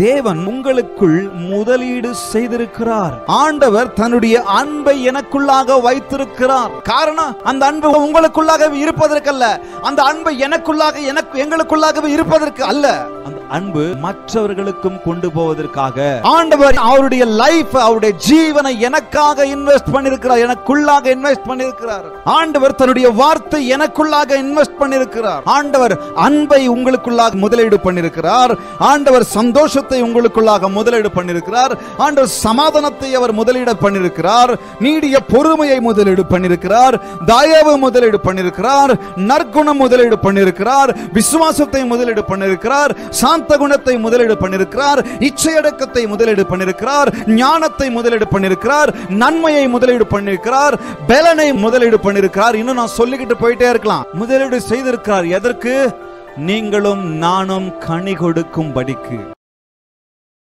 தேவன் உங்களுக்குள் முதலீடு செய்திருக்கிறார். ஆண்டவர் தன்னுடைய அன்பை எனக்குள்ளாக வைத்திருக்கிறார். காரணம், அந்த அன்பு உங்களுக்குள்ளாக இருப்பதற்கல்ல, அந்த அன்பை எனக்குள்ளாக எங்களுக்குள்ளாகவே இருப்பதற்கு அல்ல, அந்த அன்பு மற்றவர்களுக்கும் கொண்டு போவதற்காக ஆண்டவர் அவருடைய லைஃப், அவருடைய ஜீவனை எனக்காக இன்வெஸ்ட் பண்ணிருக்கிறார், எனக்குள்ளாக இன்வெஸ்ட் பண்ணிருக்கிறார். ஆண்டவர் தன்னுடைய வார்த்தை எனக்குள்ளாக இன்வெஸ்ட் பண்ணிருக்கிறார். ஆண்டவர் அன்பை உங்களுக்குள்ளாக முதலீடு பண்ணிருக்கிறார். ஆண்டவர் சந்தோஷத்தை உங்களுக்குள்ளாக முதலீடு பண்ணிருக்கிறார். ஆண்டவர் சமாதானத்தை அவர் முதலீடு பண்ணிருக்கிறார். நீடிய பொறுமையை முதலீடு பண்ணிருக்கிறார். தயவு முதலீடு பண்ணிருக்கிறார். நற்குணம் முதலீடு பண்ணிருக்கிறார். விசுவாசத்தை முதலீடு பண்ணிருக்கிறார். சாந்த குணத்தை முதலீடு பண்ணிருக்கிறார். இச்சையடக்கத்தை முதலீடு பண்ணிருக்கிறார். ஞானத்தை முதலீடு பண்ணிருக்கிறார். நன்மையை முதலீடு பண்ணிருக்கிறார். பலனை முதலீடு பண்ணிருக்கிறார். இன்னும் நான் சொல்லிக்கிட்டு போயிட்டே இருக்கலாம். முதலீடு செய்திருக்கிறார். எதற்கு? நீங்களும் நானும் கனி கொடுக்கும் படிக்கு.